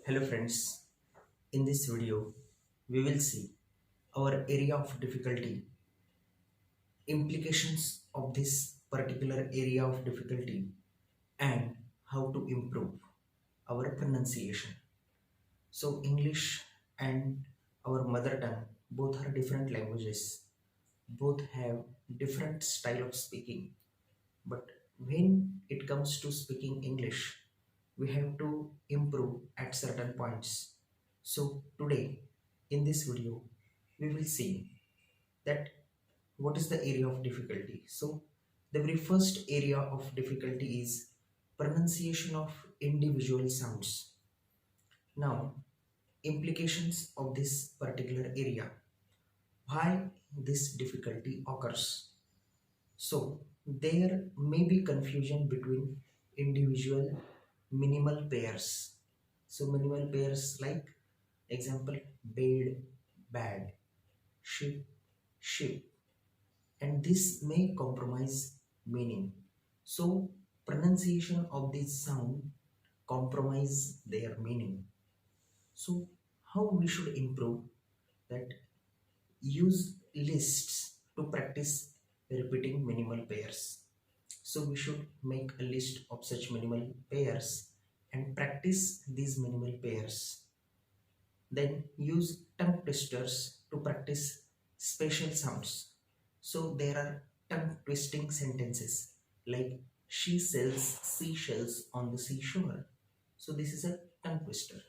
Hello friends, in this video we will see our area of difficulty, implications of this particular area of difficulty and how to improve our pronunciation. So English and our mother tongue both are different languages, both have different style of speaking, but when it comes to speaking English, we have to improve at certain points. So today in this video we will see that what is the area of difficulty. So the very first area of difficulty is pronunciation of individual sounds. Now implications of this particular area, why this difficulty occurs. So there may be confusion between individual minimal pairs. So minimal pairs like example bed, bad, ship, ship, and this may compromise meaning. So pronunciation of this sound compromise their meaning. So how we should improve that? Use lists to practice repeating minimal pairs. So we should make a list of such minimal pairs and practice these minimal pairs. Then use tongue twisters to practice special sounds. So there are tongue twisting sentences like she sells seashells on the seashore. So this is a tongue twister.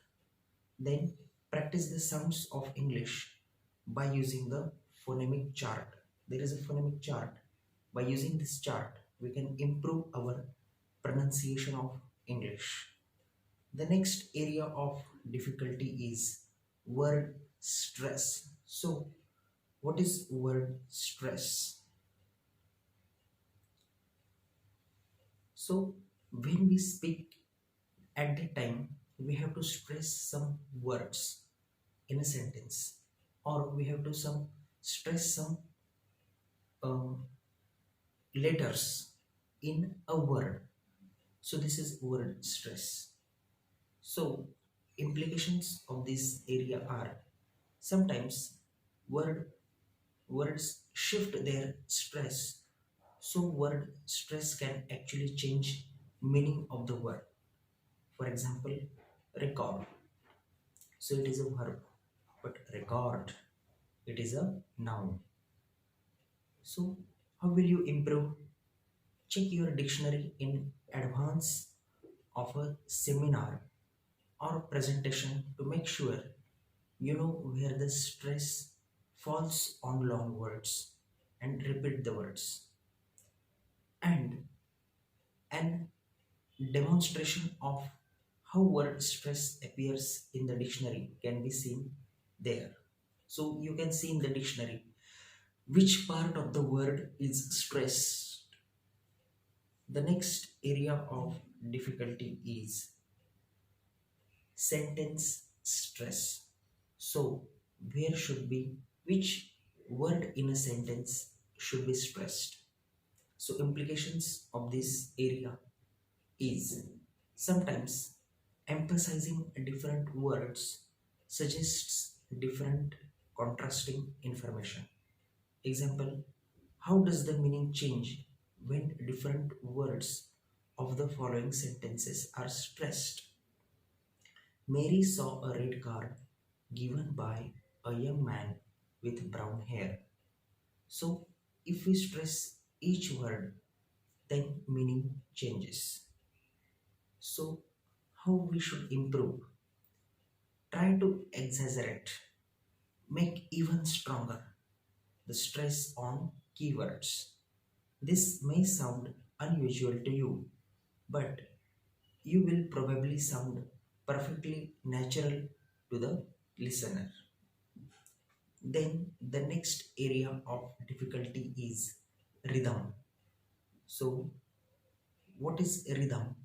Then practice the sounds of English by using the phonemic chart. There is a phonemic chart. By using this chart, we can improve our pronunciation of English. The next area of difficulty is word stress. So, what is word stress? So, when we speak at that time, we have to stress some words in a sentence, or we have to stress some um, letters in a word. So this is word stress. So implications of this area are sometimes word words shift their stress. So word stress can actually change meaning of the word. For example, record. So it is a verb, but record, it is a noun. So how will you improve? Check your dictionary in advance of a seminar or presentation to make sure you know where the stress falls on long words and repeat the words. And an demonstration of how word stress appears in the dictionary can be seen there. So you can see in the dictionary which part of the word is stressed. The next area of difficulty is sentence stress. So, where should be, which word in a sentence should be stressed? So, implications of this area is sometimes emphasizing different words suggests different contrasting information. Example, how does the meaning change when different words of the following sentences are stressed? Mary saw a red card given by a young man with brown hair. So, if we stress each word, then meaning changes. So, how we should improve? Try to exaggerate, make even stronger the stress on keywords. This may sound unusual to you, but you will probably sound perfectly natural to the listener. Then the next area of difficulty is rhythm. So, what is rhythm?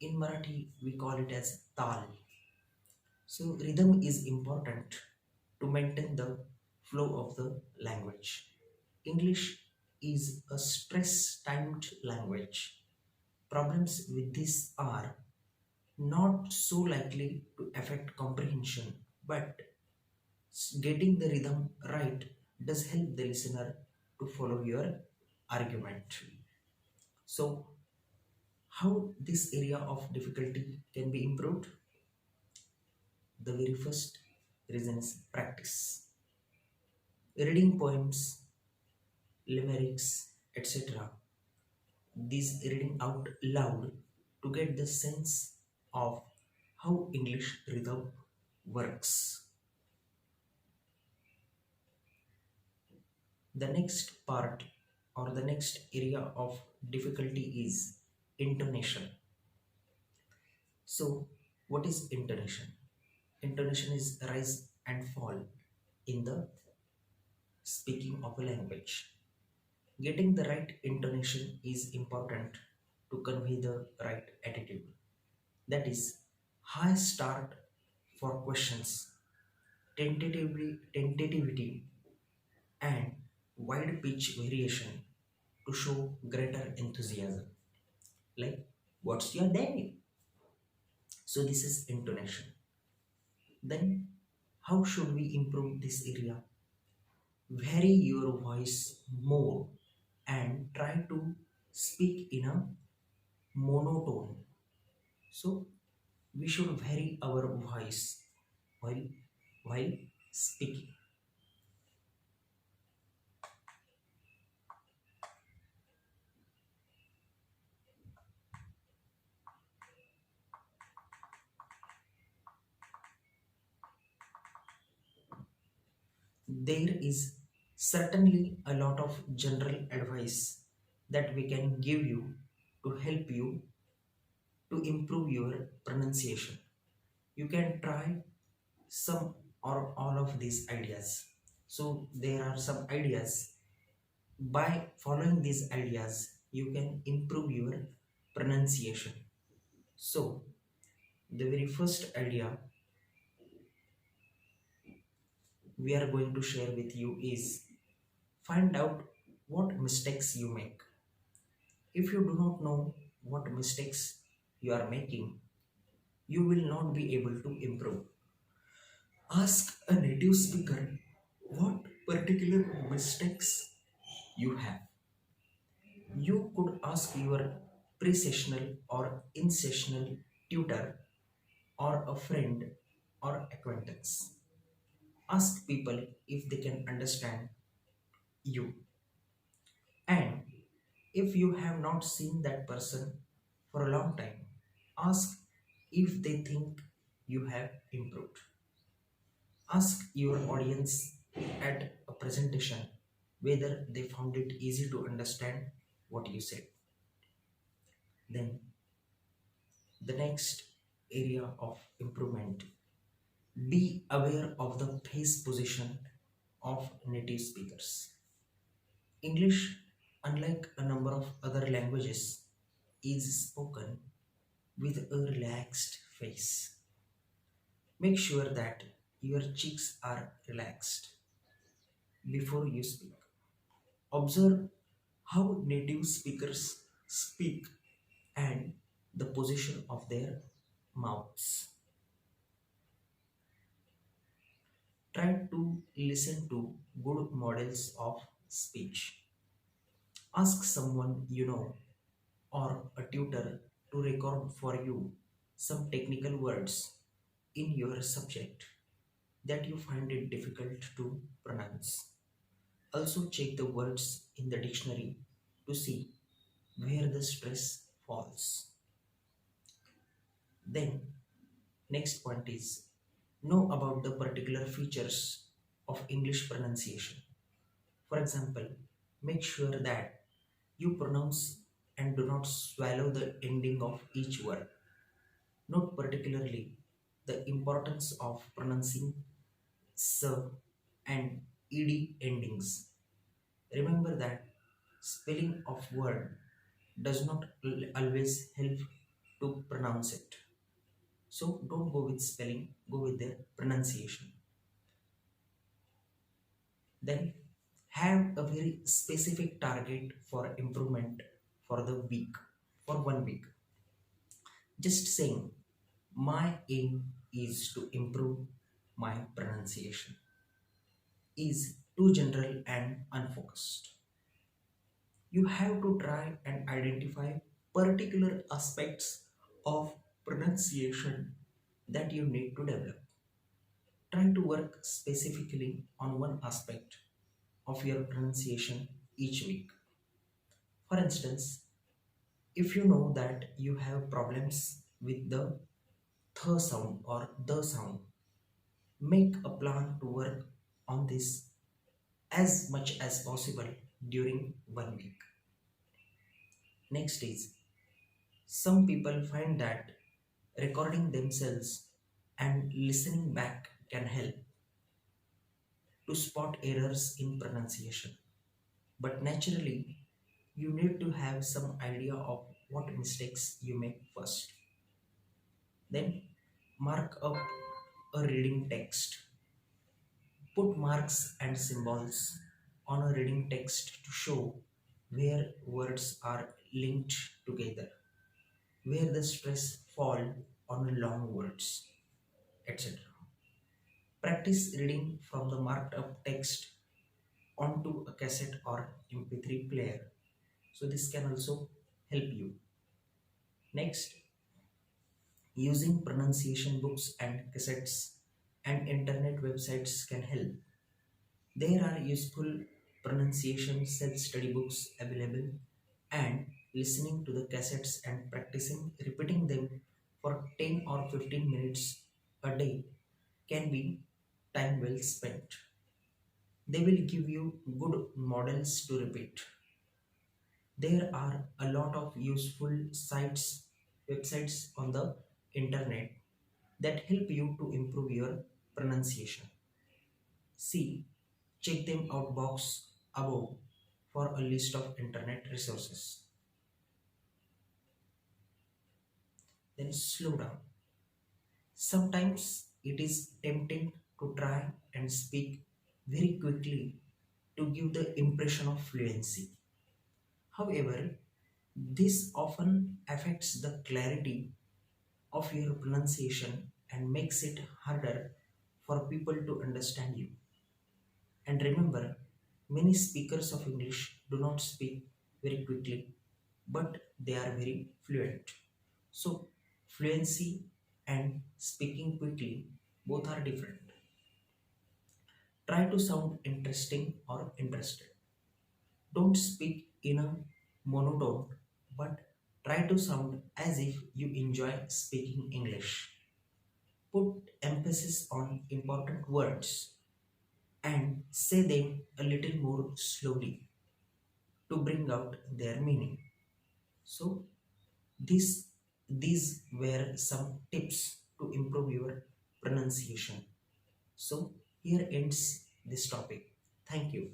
In Marathi, we call it as tal. So, rhythm is important to maintain the flow of the language. English is a stress timed language. Problems with this are not so likely to affect comprehension, but getting the rhythm right does help the listener to follow your argument. So, how this area of difficulty can be improved? The very first reason is practice. Reading poems, limericks, etc. These reading out loud to get the sense of how English rhythm works. The next part or the next area of difficulty is intonation. So, what is intonation? Intonation is rise and fall in the speaking of a language. Getting the right intonation is important to convey the right attitude. That is, high start for questions, tentativity, and wide pitch variation to show greater enthusiasm. Like, what's your name? So, this is intonation. Then, how should we improve this area? Vary your voice more and try to speak in a monotone. So, we should vary our voice while while speaking. There is certainly a lot of general advice that we can give you to help you to improve your pronunciation. You can try some or all of these ideas. So there are some ideas. By following these ideas, you can improve your pronunciation. So the very first idea we are going to share with you is find out what mistakes you make. If you do not know what mistakes you are making, you will not be able to improve. Ask a native speaker what particular mistakes you have. You could ask your pre-sessional or in-sessional tutor or a friend or acquaintance. Ask people if they can understand you. And if you have not seen that person for a long time, ask if they think you have improved. Ask your audience at a presentation whether they found it easy to understand what you said. Then, the next area of improvement, be aware of the face position of native speakers. English, unlike a number of other languages, is spoken with a relaxed face. Make sure that your cheeks are relaxed before you speak. Observe how native speakers speak and the position of their mouths. Try to listen to good models of speech. Ask someone you know or a tutor to record for you some technical words in your subject that you find it difficult to pronounce. Also, check the words in the dictionary to see where the stress falls. Then, next point is know about the particular features of English pronunciation. For example, make sure that you pronounce and do not swallow the ending of each word. Note particularly the importance of pronouncing s and ed endings. Remember that spelling of word does not always help to pronounce it. So don't go with spelling, go with the pronunciation. Then have a very specific target for improvement for the week, for 1 week. Just saying My aim is to improve my pronunciation is too general and unfocused. You have to try and identify particular aspects of pronunciation that you need to develop. Try to work specifically on one aspect of your pronunciation each week. For instance, if you know that you have problems with the th sound or the sound, make a plan to work on this as much as possible during 1 week. Next is, some people find that recording themselves and listening back can help to spot errors in pronunciation. But naturally, you need to have some idea of what mistakes you make first. Then, mark up a reading text. Put marks and symbols on a reading text to show where words are linked together, where the stress fall on long words, etc. Practice reading from the marked up text onto a cassette or MP3 player. So this can also help you. Next, using pronunciation books and cassettes and internet websites can help. There are useful pronunciation self-study books available, and listening to the cassettes and practicing repeating them for 10 or 15 minutes a day can be time well spent. They will give you good models to repeat. There are a lot of useful sites, websites on the internet that help you to improve your pronunciation. See, check them out box above for a list of internet resources. Then slow down. Sometimes it is tempting to try and speak very quickly to give the impression of fluency. However, this often affects the clarity of your pronunciation and makes it harder for people to understand you. And remember, many speakers of English do not speak very quickly, but they are very fluent. So, fluency and speaking quickly both are different. Try to sound interesting or interested. Don't speak in a monotone, but try to sound as if you enjoy speaking English. Put emphasis on important words and say them a little more slowly to bring out their meaning. So, this, these were some tips to improve your pronunciation. So, here ends this topic. Thank you.